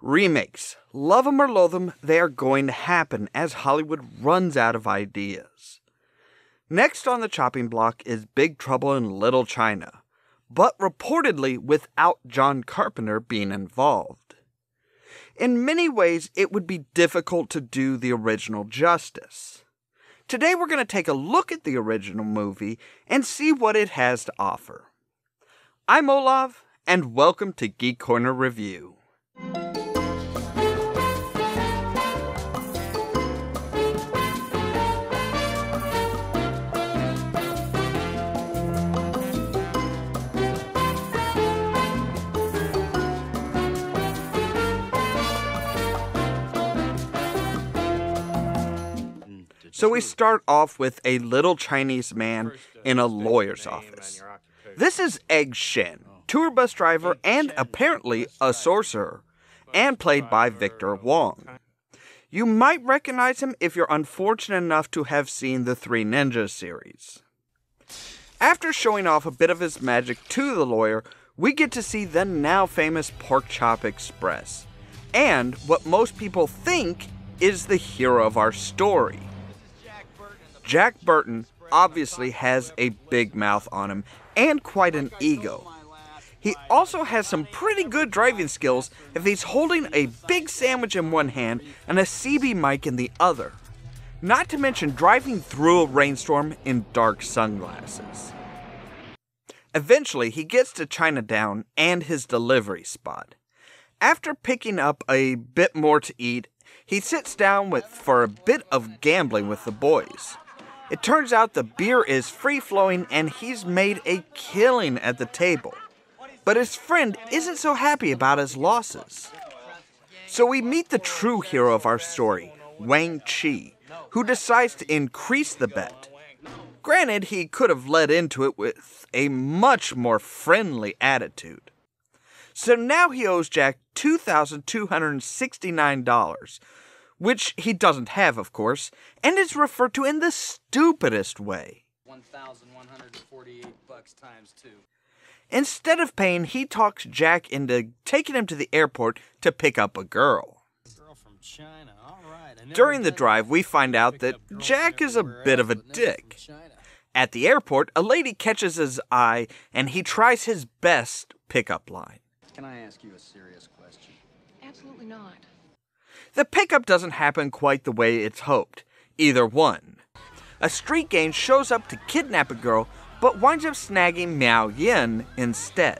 Remakes. Love them or loathe them, they are going to happen as Hollywood runs out of ideas. Next on the chopping block is Big Trouble in Little China, but reportedly without John Carpenter being involved. In many ways, it would be difficult to do the original justice. Today we're going to take a look at the original movie and see what it has to offer. I'm Ollamh, and welcome to Geek Corner Review. So we start off with a little Chinese man in a lawyer's office. This is Egg Shen, tour bus driver and apparently a sorcerer, and played by Victor Wong. You might recognize him if you're unfortunate enough to have seen the Three Ninjas series. After showing off a bit of his magic to the lawyer, we get to see the now famous Pork Chop Express, and what most people think is the hero of our story. Jack Burton obviously has a big mouth on him and quite an ego. He also has some pretty good driving skills if he's holding a big sandwich in one hand and a CB mic in the other. Not to mention driving through a rainstorm in dark sunglasses. Eventually, he gets to Chinatown and his delivery spot. After picking up a bit more to eat, he sits down for a bit of gambling with the boys. It turns out the beer is free-flowing and he's made a killing at the table. But his friend isn't so happy about his losses. So we meet the true hero of our story, Wang Chi, who decides to increase the bet. Granted, he could have led into it with a much more friendly attitude. So now he owes Jack $2,269, which he doesn't have, of course, and is referred to in the stupidest way. $1,148 times 2. Instead of paying, he talks Jack into taking him to the airport to pick up a girl. From China. All right. During the drive, we find out that Jack is a bit of a dick. At the airport, a lady catches his eye, and he tries his best pickup line. Can I ask you a serious question? Absolutely not. The pickup doesn't happen quite the way it's hoped. Either one. A street gang shows up to kidnap a girl, but winds up snagging Miao Yin instead.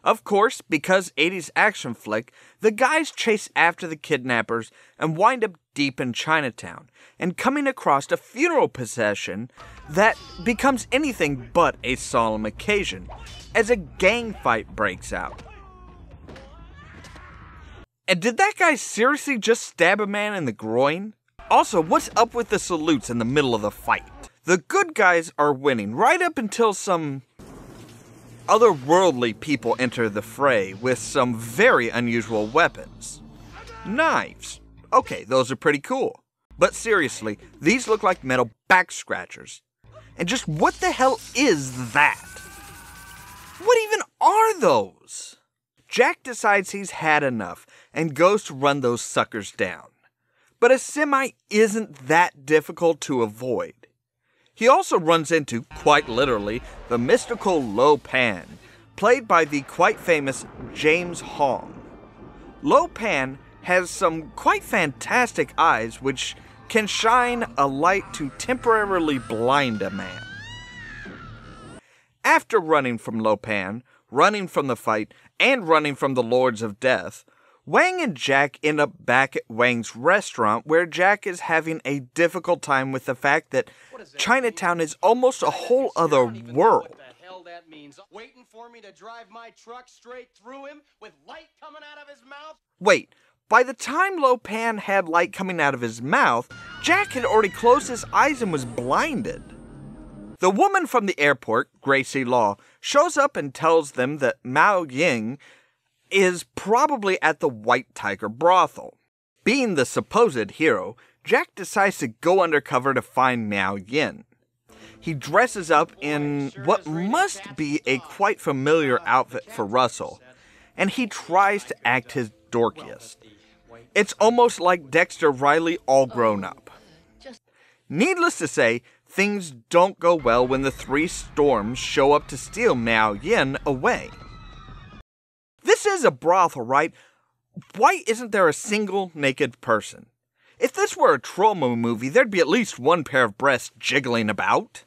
Of course, because 80s action flick, the guys chase after the kidnappers and wind up deep in Chinatown, and coming across a funeral procession that becomes anything but a solemn occasion, as a gang fight breaks out. And did that guy seriously just stab a man in the groin? Also, what's up with the salutes in the middle of the fight? The good guys are winning right up until some otherworldly people enter the fray with some very unusual weapons. Knives. Okay, those are pretty cool. But seriously, these look like metal back scratchers. And just what the hell is that? What even are those? Jack decides he's had enough and goes to run those suckers down. But a semi isn't that difficult to avoid. He also runs into, quite literally, the mystical Lo Pan, played by the quite famous James Hong. Lo Pan has some quite fantastic eyes which can shine a light to temporarily blind a man. After running from Lo Pan, running from the fight, and running from the Lords of Death, Wang and Jack end up back at Wang's restaurant where Jack is having a difficult time with the fact that Chinatown is almost a whole other world. What the hell that means? Waiting for me to drive my truck straight through him with light coming out of his mouth? Wait, by the time Lo Pan had light coming out of his mouth, Jack had already closed his eyes and was blinded. The woman from the airport, Gracie Law, shows up and tells them that Miao Yin is probably at the White Tiger brothel. Being the supposed hero, Jack decides to go undercover to find Miao Yin. He dresses up in what must be a quite familiar outfit for Russell, and he tries to act his dorkiest. It's almost like Dexter Riley all grown up. Needless to say, things don't go well when the three storms show up to steal Miao Yin away. This is a brothel, right? Why isn't there a single naked person? If this were a trauma movie, there'd be at least one pair of breasts jiggling about.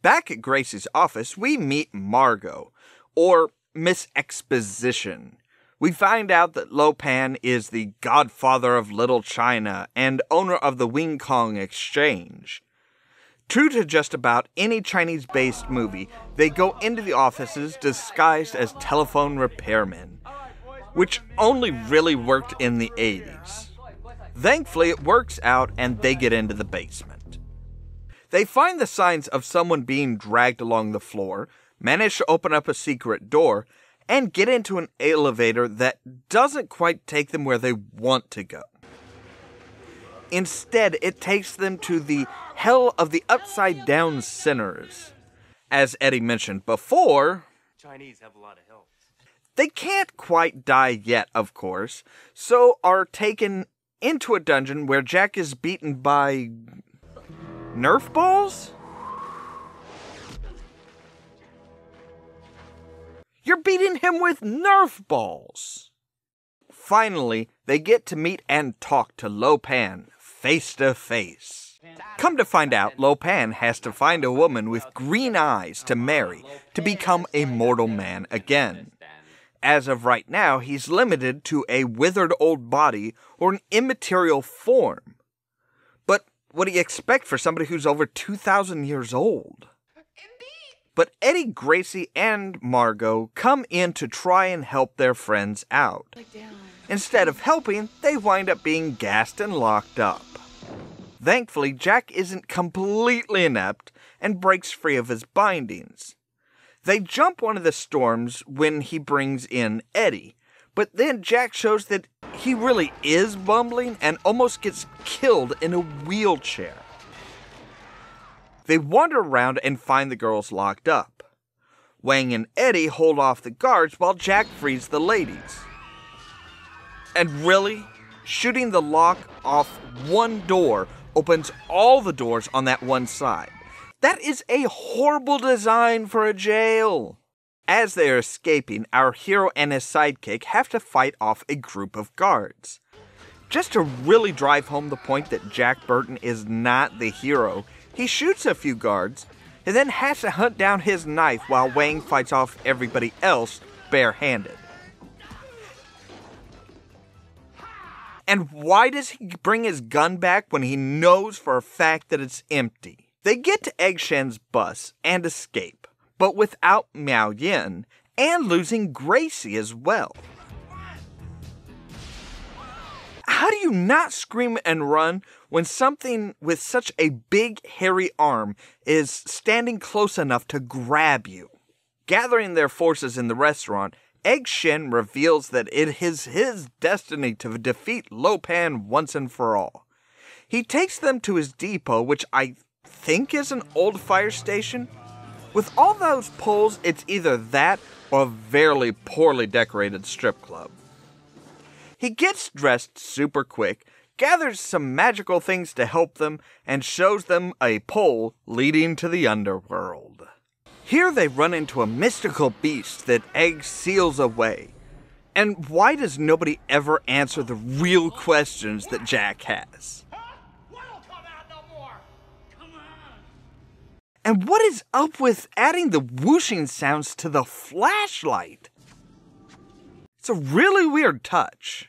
Back at Gracie's office, we meet Margot, or Miss Exposition. We find out that Lo Pan is the godfather of Little China and owner of the Wing Kong Exchange. True to just about any Chinese-based movie, they go into the offices disguised as telephone repairmen, which only really worked in the 80s. Thankfully, it works out and they get into the basement. They find the signs of someone being dragged along the floor, manage to open up a secret door, and get into an elevator that doesn't quite take them where they want to go. Instead, it takes them to the hell of the upside-down sinners. As Eddie mentioned before, Chinese have a lot of help. They can't quite die yet, of course, so are taken into a dungeon where Jack is beaten by Nerf balls? You're beating him with Nerf balls! Finally, they get to meet and talk to Lo Pan face to face. Come to find out, Lo Pan has to find a woman with green eyes to marry to become a mortal man again. As of right now, he's limited to a withered old body or an immaterial form. But what do you expect for somebody who's over 2,000 years old? But Eddie, Gracie, and Margot come in to try and help their friends out. Instead of helping, they wind up being gassed and locked up. Thankfully, Jack isn't completely inept and breaks free of his bindings. They jump one of the storms when he brings in Eddie, but then Jack shows that he really is bumbling and almost gets killed in a wheelchair. They wander around and find the girls locked up. Wang and Eddie hold off the guards while Jack frees the ladies. And really, shooting the lock off one door opens all the doors on that one side. That is a horrible design for a jail. As they are escaping, our hero and his sidekick have to fight off a group of guards. Just to really drive home the point that Jack Burton is not the hero, he shoots a few guards, and then has to hunt down his knife while Wang fights off everybody else barehanded. And why does he bring his gun back when he knows for a fact that it's empty? They get to Egg Shen's bus and escape, but without Miao Yin, and losing Gracie as well. How do you not scream and run when something with such a big, hairy arm is standing close enough to grab you? Gathering their forces in the restaurant, Egg Shen reveals that it is his destiny to defeat Lo Pan once and for all. He takes them to his depot, which I think is an old fire station. With all those poles, it's either that or a very poorly decorated strip club. He gets dressed super quick, gathers some magical things to help them, and shows them a pole leading to the underworld. Here they run into a mystical beast that Egg seals away. And why does nobody ever answer the real questions that Jack has? And what is up with adding the whooshing sounds to the flashlight? It's a really weird touch.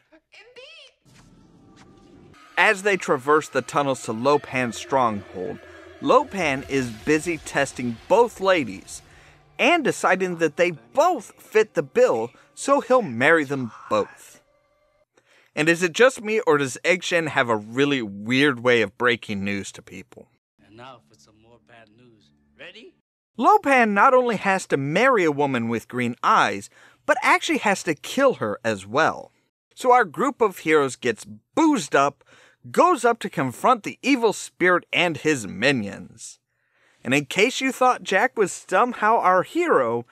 As they traverse the tunnels to Lo Pan's stronghold, Lo Pan is busy testing both ladies and deciding that they both fit the bill, so he'll marry them both. And is it just me, or does Egg Shen have a really weird way of breaking news to people? And now for some more bad news. Ready? Lo Pan not only has to marry a woman with green eyes, but actually has to kill her as well. So our group of heroes gets boozed up, goes up to confront the evil spirit and his minions. And in case you thought Jack was somehow our hero,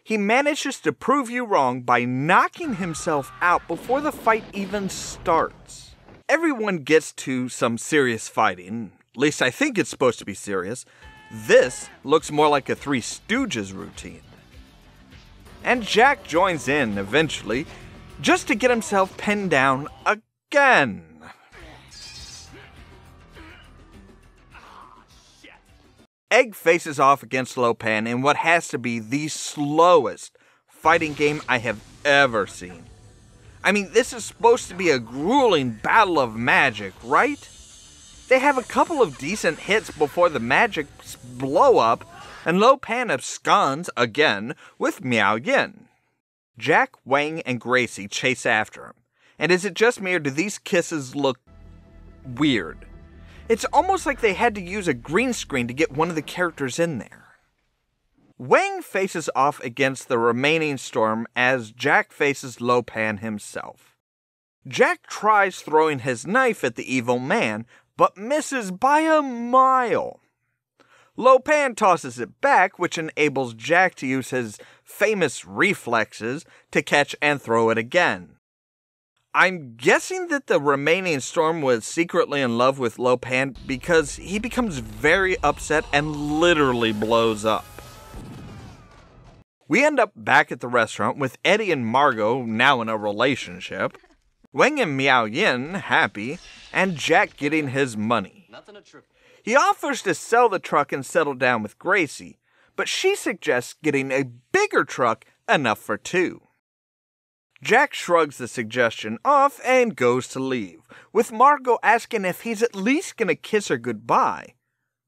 he manages to prove you wrong by knocking himself out before the fight even starts. Everyone gets to some serious fighting, at least I think it's supposed to be serious. This looks more like a Three Stooges routine. And Jack joins in eventually, just to get himself pinned down again. Egg faces off against Ollamh in what has to be the slowest fighting game I have ever seen. I mean, this is supposed to be a grueling battle of magic, right? They have a couple of decent hits before the magics blow up, and Ollamh absconds again with Miao Yin. Jack, Wang, and Gracie chase after him. And is it just me, or do these kisses look weird? It's almost like they had to use a green screen to get one of the characters in there. Wang faces off against the remaining storm as Jack faces Ollamh himself. Jack tries throwing his knife at the evil man, but misses by a mile. Ollamh tosses it back, which enables Jack to use his famous reflexes to catch and throw it again. I'm guessing that the remaining storm was secretly in love with Ollamh because he becomes very upset and literally blows up. We end up back at the restaurant with Eddie and Margot now in a relationship, Wang and Miao Yin happy, and Jack getting his money. He offers to sell the truck and settle down with Gracie, but she suggests getting a bigger truck enough for two. Jack shrugs the suggestion off and goes to leave, with Margot asking if he's at least gonna kiss her goodbye,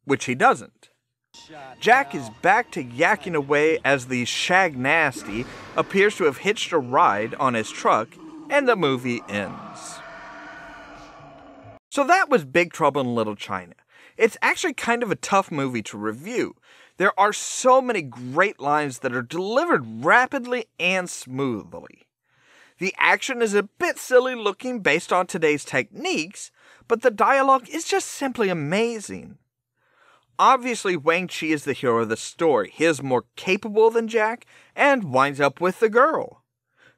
which he doesn't. Jack is back to yakking away as the Shag Nasty appears to have hitched a ride on his truck, and the movie ends. So that was Big Trouble in Little China. It's actually kind of a tough movie to review. There are so many great lines that are delivered rapidly and smoothly. The action is a bit silly looking based on today's techniques, but the dialogue is just simply amazing. Obviously, Wang Chi is the hero of the story. He is more capable than Jack and winds up with the girl.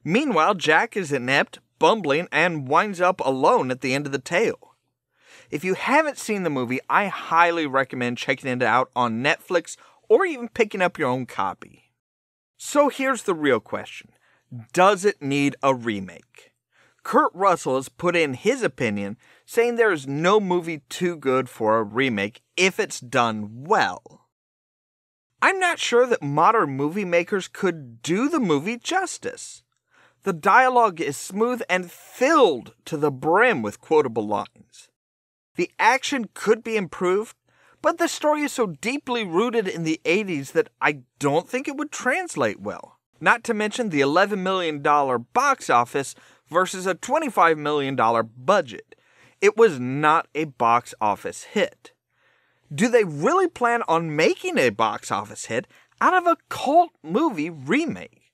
Meanwhile, Jack is inept, bumbling, and winds up alone at the end of the tale. If you haven't seen the movie, I highly recommend checking it out on Netflix or even picking up your own copy. So here's the real question. Does it need a remake? Kurt Russell has put in his opinion, saying there is no movie too good for a remake if it's done well. I'm not sure that modern movie makers could do the movie justice. The dialogue is smooth and filled to the brim with quotable lines. The action could be improved, but the story is so deeply rooted in the 80s that I don't think it would translate well. Not to mention the $11 million box office versus a $25 million budget. It was not a box office hit. Do they really plan on making a box office hit out of a cult movie remake?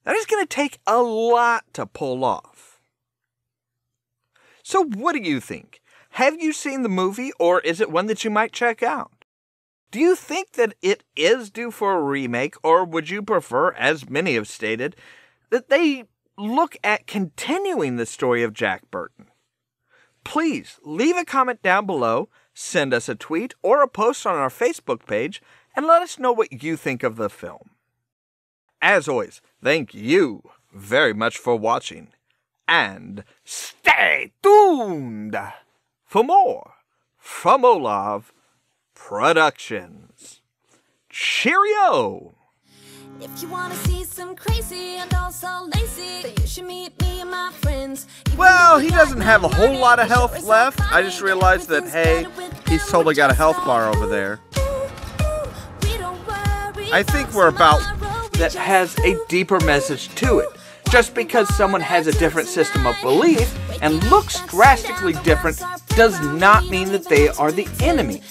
That is going to take a lot to pull off. So what do you think? Have you seen the movie, or is it one that you might check out? Do you think that it is due for a remake, or would you prefer, as many have stated, that they look at continuing the story of Jack Burton? Please leave a comment down below, send us a tweet or a post on our Facebook page, and let us know what you think of the film. As always, thank you very much for watching, and stay tuned for more from Ollamh Productions. Cheerio! If you wanna see some crazy and also lazy, then you should meet me and my friends. Well, he doesn't have a whole lot of health left. I just realized that, hey, he's totally got a health bar over there. I think we're about that has a deeper message to it. Just because someone has a different system of belief and looks drastically different does not mean that they are the enemy.